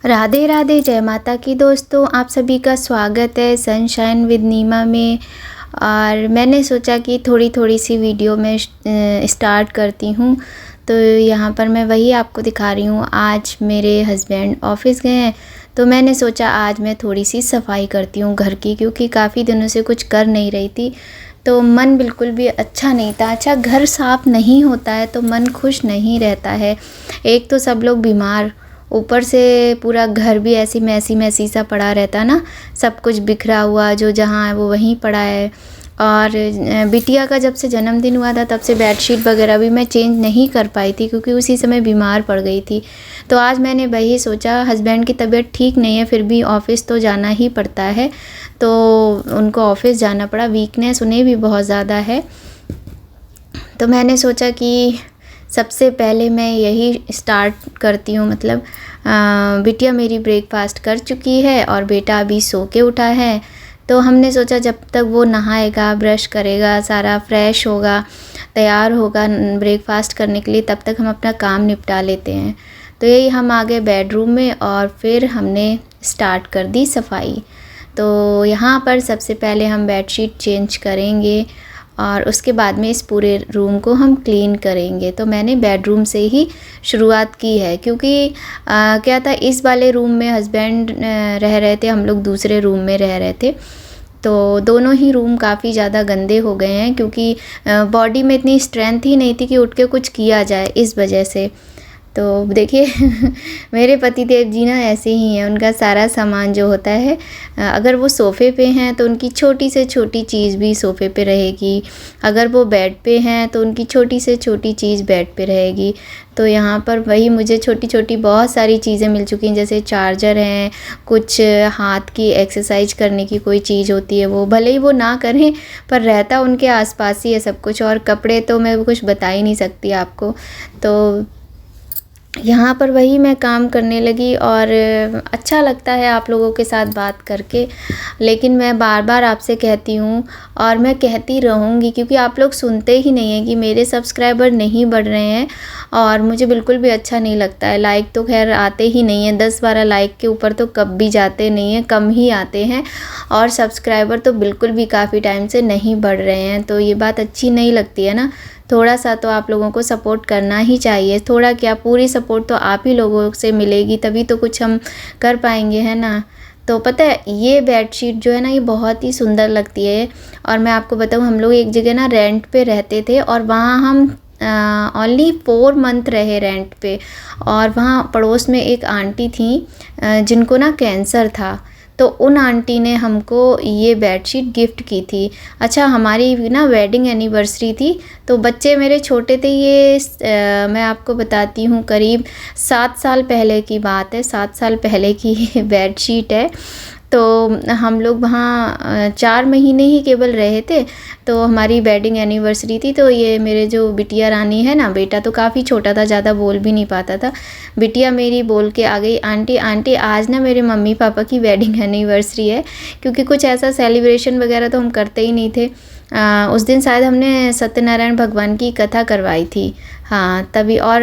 राधे राधे, जय माता की दोस्तों। आप सभी का स्वागत है सनशाइन विद नीमा में। और मैंने सोचा कि थोड़ी थोड़ी सी वीडियो में स्टार्ट करती हूँ। तो यहाँ पर मैं वही आपको दिखा रही हूँ। आज मेरे हस्बैंड ऑफिस गए हैं, तो मैंने सोचा आज मैं थोड़ी सी सफाई करती हूँ घर की, क्योंकि काफ़ी दिनों से कुछ कर नहीं रही थी। तो मन बिल्कुल भी अच्छा नहीं था। अच्छा, घर साफ़ नहीं होता है तो मन खुश नहीं रहता है। एक तो सब लोग बीमार, ऊपर से पूरा घर भी ऐसी मैसी मैसी सा पड़ा रहता ना, सब कुछ बिखरा हुआ, जो जहाँ है वो वहीं पड़ा है। और बिटिया का जब से जन्मदिन हुआ था तब से बेडशीट वगैरह भी मैं चेंज नहीं कर पाई थी, क्योंकि उसी समय बीमार पड़ गई थी। तो आज मैंने वही सोचा, हस्बैंड की तबीयत ठीक नहीं है, फिर भी ऑफ़िस तो जाना ही पड़ता है, तो उनको ऑफ़िस जाना पड़ा। वीकनेस उन्हें भी बहुत ज़्यादा है। तो मैंने सोचा कि सबसे पहले मैं यही स्टार्ट करती हूँ। मतलब बिटिया मेरी ब्रेकफास्ट कर चुकी है और बेटा अभी सो के उठा है। तो हमने सोचा जब तक वो नहाएगा, ब्रश करेगा, सारा फ्रेश होगा, तैयार होगा ब्रेकफास्ट करने के लिए, तब तक हम अपना काम निपटा लेते हैं। तो यही हम आ गए बेडरूम में और फिर हमने स्टार्ट कर दी सफाई। तो यहाँ पर सबसे पहले हम बेडशीट चेंज करेंगे और उसके बाद में इस पूरे रूम को हम क्लीन करेंगे। तो मैंने बेडरूम से ही शुरुआत की है, क्योंकि क्या था, इस वाले रूम में हस्बैंड रह रहे थे, हम लोग दूसरे रूम में रह रहे थे। तो दोनों ही रूम काफ़ी ज़्यादा गंदे हो गए हैं, क्योंकि बॉडी में इतनी स्ट्रेंथ ही नहीं थी कि उठ के कुछ किया जाए, इस वजह से। तो देखिए मेरे पतिदेव जी ना ऐसे ही हैं। उनका सारा सामान जो होता है, अगर वो सोफ़े पे हैं तो उनकी छोटी से छोटी चीज़ भी सोफ़े पे रहेगी, अगर वो बेड पे हैं तो उनकी छोटी से छोटी चीज़ बेड पे रहेगी। तो यहाँ पर वही मुझे छोटी छोटी बहुत सारी चीज़ें मिल चुकी हैं, जैसे चार्जर हैं, कुछ हाथ की एक्सरसाइज करने की कोई चीज़ होती है, वो भले ही वो ना करें पर रहता उनके आसपास ही है सब कुछ। और कपड़े तो मैं कुछ बता ही नहीं सकती आपको। तो यहाँ पर वही मैं काम करने लगी और अच्छा लगता है आप लोगों के साथ बात करके। लेकिन मैं बार बार आपसे कहती हूँ और मैं कहती रहूँगी, क्योंकि आप लोग सुनते ही नहीं हैं कि मेरे सब्सक्राइबर नहीं बढ़ रहे हैं और मुझे बिल्कुल भी अच्छा नहीं लगता है। लाइक तो खैर आते ही नहीं हैं, 10-12 लाइक के ऊपर तो कब भी जाते नहीं हैं, कम ही आते हैं। और सब्सक्राइबर तो बिल्कुल भी काफ़ी टाइम से नहीं बढ़ रहे हैं, तो ये बात अच्छी नहीं लगती है ना। थोड़ा सा तो आप लोगों को सपोर्ट करना ही चाहिए। थोड़ा क्या, पूरी सपोर्ट तो आप ही लोगों से मिलेगी, तभी तो कुछ हम कर पाएंगे, है ना। तो पता है, ये बेडशीट जो है ना, ये बहुत ही सुंदर लगती है। और मैं आपको बताऊँ, हम लोग एक जगह ना रेंट पे रहते थे और वहाँ हम ओनली 4 मंथ रहे रेंट पे। और वहाँ पड़ोस में एक आंटी थी जिनको ना कैंसर था, तो उन आंटी ने हमको ये बेडशीट गिफ्ट की थी। अच्छा, हमारी ना वेडिंग एनिवर्सरी थी, तो बच्चे मेरे छोटे थे। ये मैं आपको बताती हूँ, करीब 7 साल पहले की बात है, 7 साल पहले की ये बेडशीट है। तो हम लोग वहाँ 4 महीने ही केवल रहे थे। तो हमारी वेडिंग एनिवर्सरी थी। तो ये मेरे जो बिटिया रानी है ना, बेटा तो काफ़ी छोटा था, ज़्यादा बोल भी नहीं पाता था। बिटिया मेरी बोल के आ गई, आंटी आंटी आज ना मेरे मम्मी पापा की वेडिंग एनिवर्सरी है। क्योंकि कुछ ऐसा सेलिब्रेशन वगैरह तो हम करते ही नहीं थे। उस दिन शायद हमने सत्यनारायण भगवान की कथा करवाई थी, हाँ तभी। और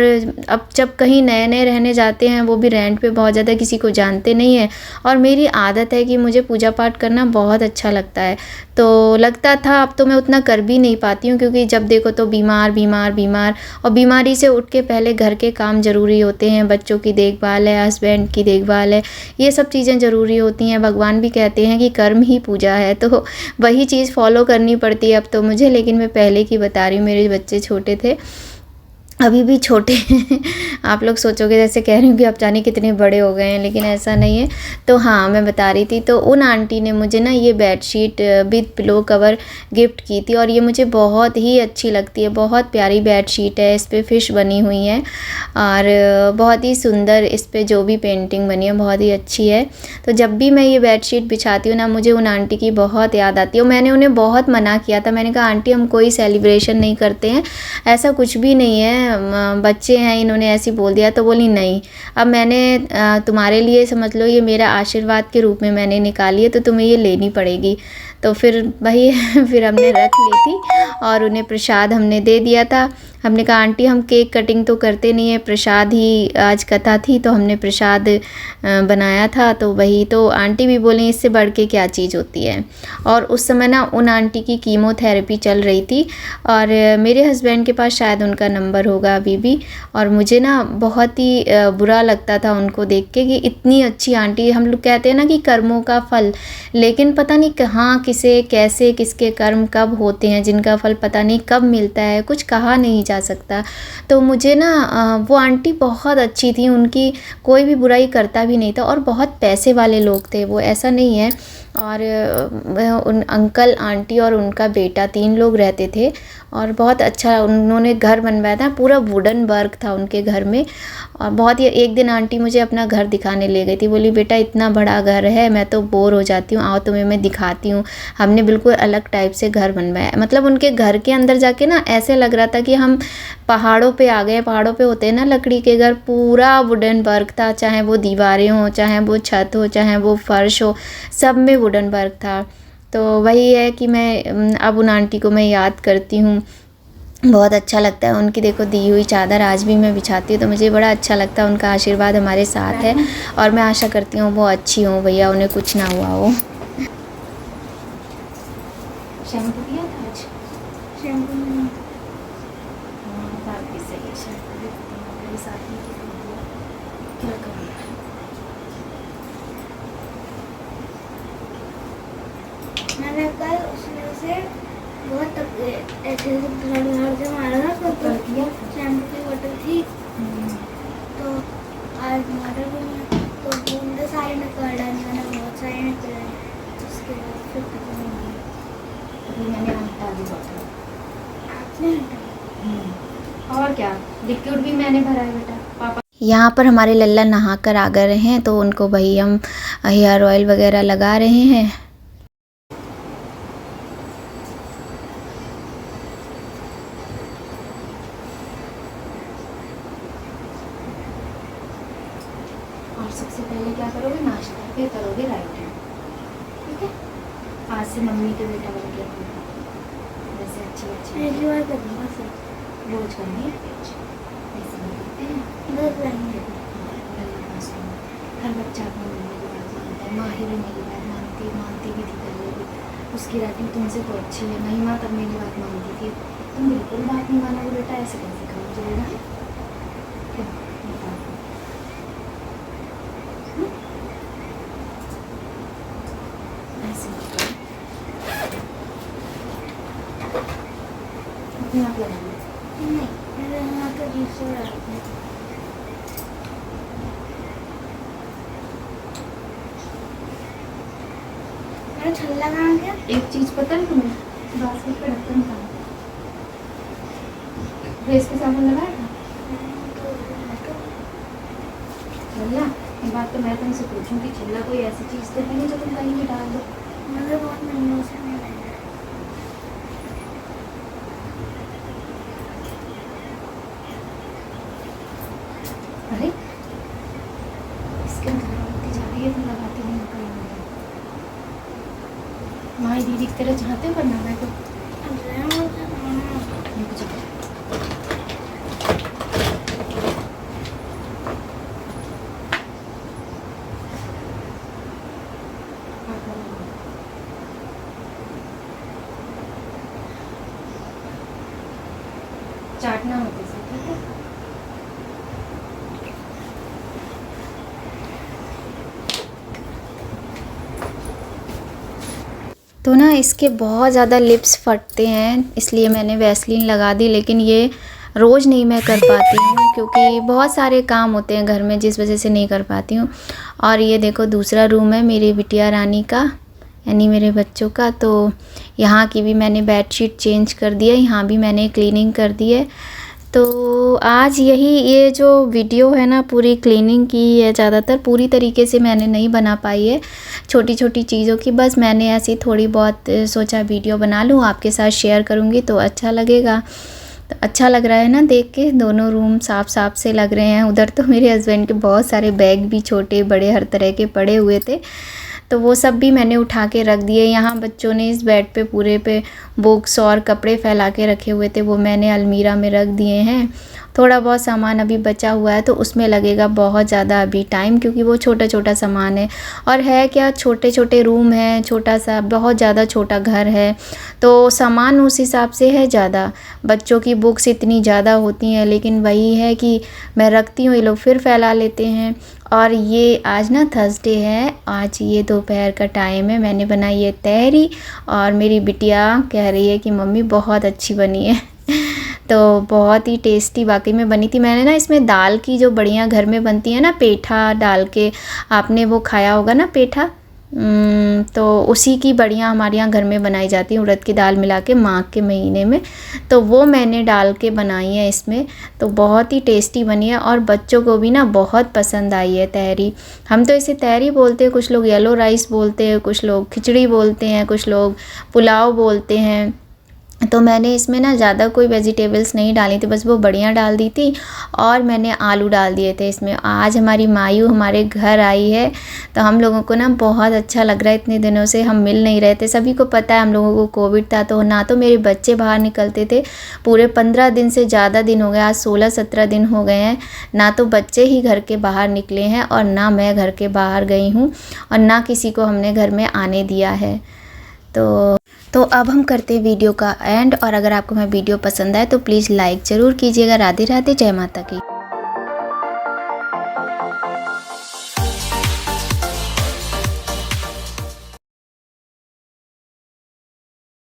अब जब कहीं नए नए रहने जाते हैं, वो भी रेंट पे, बहुत ज़्यादा किसी को जानते नहीं हैं। और मेरी आदत है कि मुझे पूजा पाठ करना बहुत अच्छा लगता है। तो लगता था, अब तो मैं उतना कर भी नहीं पाती हूँ, क्योंकि जब देखो तो बीमार बीमार बीमार। और बीमारी से उठ के पहले घर के काम ज़रूरी होते हैं, बच्चों की देखभाल है, हस्बैंड की देखभाल है, ये सब चीज़ें ज़रूरी होती हैं। भगवान भी कहते हैं कि कर्म ही पूजा है, तो वही चीज़ फॉलो करनी पड़ती है अब तो मुझे। लेकिन मैं पहले की बता रही हूँ, मेरे बच्चे छोटे थे, अभी भी छोटे हैं। आप लोग सोचोगे जैसे कह रही हूँ कि अब जाने कितने बड़े हो गए हैं, लेकिन ऐसा नहीं है। तो हाँ, मैं बता रही थी, तो उन आंटी ने मुझे ना ये bedsheet with pillow cover gift की थी और ये मुझे बहुत ही अच्छी लगती है। बहुत प्यारी बेडशीट है, इस पर फ़िश बनी हुई है और बहुत ही सुंदर इस पर जो भी पेंटिंग बनी है बहुत ही अच्छी है। तो जब भी मैं ये बेडशीट बिछाती हूँ ना, मुझे उन आंटी की बहुत याद आती है। और मैंने उन्हें बहुत मना किया था, मैंने कहा आंटी हम कोई सेलिब्रेशन नहीं करते हैं, ऐसा कुछ भी नहीं है, बच्चे हैं, इन्होंने ऐसे बोल दिया। तो बोली नहीं, अब मैंने तुम्हारे लिए समझ लो ये मेरा आशीर्वाद के रूप में मैंने निकाली है, तो तुम्हें ये लेनी पड़ेगी। तो फिर वही फिर हमने रख ली थी और उन्हें प्रसाद हमने दे दिया था। हमने कहा आंटी हम केक कटिंग तो करते नहीं है, प्रसाद ही आज कथा थी तो हमने प्रसाद बनाया था। तो वही तो आंटी भी बोली इससे बढ़ के क्या चीज़ होती है। और उस समय ना उन आंटी की कीमोथेरेपी चल रही थी और मेरे हस्बैंड के पास शायद उनका नंबर होगा अभी भी। और मुझे ना बहुत ही बुरा लगता था उनको देख के कि इतनी अच्छी आंटी, हम लोग कहते हैं ना कि कर्मों का फल, लेकिन पता नहीं कहाँ किसे कैसे किसके कर्म कब होते हैं जिनका फल पता नहीं कब मिलता है, कुछ कहा नहीं जा सकता। तो मुझे ना वो आंटी बहुत अच्छी थी, उनकी कोई भी बुराई करता भी नहीं था और बहुत पैसे वाले लोग थे वो, ऐसा नहीं है। और उन अंकल आंटी और उनका बेटा 3 लोग रहते थे और बहुत अच्छा उन्होंने घर बनवाया था, पूरा वुडन वर्क था उनके घर में। और बहुत ही, एक दिन आंटी मुझे अपना घर दिखाने ले गई थी, बोली बेटा इतना बड़ा घर है मैं तो बोर हो जाती हूँ, आओ तुम्हें मैं दिखाती हूँ। हमने बिल्कुल अलग टाइप से घर बनवाया, मतलब उनके घर के अंदर जाके ना ऐसे लग रहा था कि हम पहाड़ों पे आ गए। पहाड़ों पे होते हैं ना लकड़ी के घर, पूरा वुडन वर्क था, चाहे वो दीवारें हों, चाहे वो छत हो, चाहे वो फर्श हो, सब में वुडन वर्क था। तो वही है कि मैं अब उन आंटी को मैं याद करती हूँ, बहुत अच्छा लगता है। उनकी देखो दी हुई चादर आज भी मैं बिछाती हूँ तो मुझे बड़ा अच्छा लगता है, उनका आशीर्वाद हमारे साथ है और मैं आशा करती हूँ वो अच्छी हों भैया, उन्हें कुछ ना हुआ हो। शैम्पू किया था आज? शैम्पू नहीं, बात भी सही है, शैम्पू भी मेरे साथ में क्या करूँ। मैंने कल उसमें से बहुत ऐसे धड़ से मारा था, तो शैम्पू की बोतल थी तो आज मारा भी नहीं, तो बूंदे सारी निकल डाली मैंने, बहुत सारी निकल आई। उसके बाद फिर खत्म हो गई, अभी मैंने हटा दी बोतल। आपने हटाई? और क्या, लिक्विड भी मैंने भरा है बेटा। पापा यहाँ पर हमारे लल्ला नहा कर आ गए हैं तो उनको भाई हम हेयर ऑयल वगैरह लगा रहे हैं। और सबसे पहले क्या करोगे, नाश्ता, फिर करोगे राइट हैंड, ठीक है। आज से मम्मी के बेटा बन गया, वैसे अच्छी एक बार करूँगा सर, रोज करनी है ऐसे नहीं करते हैं। बस रहेंगे। हर बच्चा अपनी मम्मी की बात मानता है, माहिर मेरी बात मानती भी थी पहले भी। उसकी राइटिंग तुमसे तो अच्छी है, महिमा तब मेरी बात मानती थी, तुम बिल्कुल बात नहीं मानोगे बेटा, ऐसे कैसे करो चलेगा। ऐसे अपने आप लगा नहीं, मेरे यहाँ तो दूसरा डालते हैं। मेरा छल्ला कहाँ गया? एक चीज़ पता है तुम्हें, बास्केट पे ढक्कन था, ड्रेस के साबुन लगाया था छल्ला। ये बात तो मैं तुमसे पूछूं कि छल्ला कोई ऐसी चीज़ तो है नहीं जो तुम कहीं भी डाल दो। मुझे बहुत महीनों से नहीं लगा। अरे इसके अंदर होती जा रही है तो लगाती नहीं कहीं। माई दीदी की तरह चाहते हो करना मैं तो चाटना होते से, ठीक है। तो ना इसके बहुत ज़्यादा लिप्स फटते हैं, इसलिए मैंने वैसलीन लगा दी, लेकिन ये रोज़ नहीं मैं कर पाती हूँ क्योंकि बहुत सारे काम होते हैं घर में जिस वजह से नहीं कर पाती हूँ। और ये देखो दूसरा रूम है मेरी बिटिया रानी का, यानी मेरे बच्चों का। तो यहाँ की भी मैंने बेडशीट चेंज कर दी है, यहाँ भी मैंने क्लीनिंग कर दी है। तो आज ये जो वीडियो है ना पूरी क्लीनिंग की है, ज़्यादातर पूरी तरीके से मैंने नहीं बना पाई है, छोटी छोटी चीज़ों की, बस मैंने ऐसी थोड़ी बहुत सोचा वीडियो बना लूँ, आपके साथ शेयर करूँगी तो अच्छा लगेगा। तो अच्छा लग रहा है ना देख के, दोनों रूम साफ साफ से लग रहे हैं। उधर तो मेरे हस्बैंड के बहुत सारे बैग भी छोटे बड़े हर तरह के पड़े हुए थे, तो वो सब भी मैंने उठा के रख दिए। यहाँ बच्चों ने इस बेड पे पूरे पे बुक्स और कपड़े फैला के रखे हुए थे, वो मैंने अलमीरा में रख दिए हैं। थोड़ा बहुत सामान अभी बचा हुआ है तो उसमें लगेगा बहुत ज़्यादा अभी टाइम, क्योंकि वो छोटा छोटा सामान है। और है क्या, छोटे छोटे रूम हैं, छोटा सा, बहुत ज़्यादा छोटा घर है, तो सामान उस हिसाब से है ज़्यादा। बच्चों की बुक्स इतनी ज़्यादा होती हैं, लेकिन वही है कि मैं रखती हूँ, ये लोग फिर फैला लेते हैं। और ये आज ना थर्सडे है, आज ये दोपहर का टाइम है, मैंने बनाई है तहरी और मेरी बिटिया कह रही है कि मम्मी बहुत अच्छी बनी है। तो बहुत ही टेस्टी वाकई में बनी थी। मैंने ना इसमें दाल की जो बढ़िया घर में बनती है ना, पेठा डाल के, आपने वो खाया होगा ना पेठा, तो उसी की बढ़िया हमारे यहाँ घर में बनाई जाती है, उड़द की दाल मिला के माघ के महीने में, तो वो मैंने डाल के बनाई है इसमें। तो बहुत ही टेस्टी बनी है और बच्चों को भी ना बहुत पसंद आई है तहरी। हम तो इसे तहरी बोलते हैं, कुछ लोग येलो राइस बोलते हैं, कुछ लोग खिचड़ी बोलते हैं, कुछ लोग पुलाव बोलते हैं। तो मैंने इसमें ना ज़्यादा कोई वेजिटेबल्स नहीं डाली थी, बस वो बढ़िया डाल दी थी और मैंने आलू डाल दिए थे इसमें। आज हमारी मायू हमारे घर आई है, तो हम लोगों को ना बहुत अच्छा लग रहा है। इतने दिनों से हम मिल नहीं रहे थे, सभी को पता है हम लोगों को कोविड था, तो ना तो मेरे बच्चे बाहर निकलते थे, पूरे 15 दिन से ज़्यादा दिन हो गए, आज 16-17 दिन हो गए हैं, ना तो बच्चे ही घर के बाहर निकले हैं और ना मैं घर के बाहर गई हूँ और ना किसी को हमने घर में आने दिया है। तो अब हम करते हैं वीडियो का एंड, और अगर आपको मेरा वीडियो पसंद आए तो प्लीज़ लाइक ज़रूर कीजिएगा। राधे राधे, जय माता की।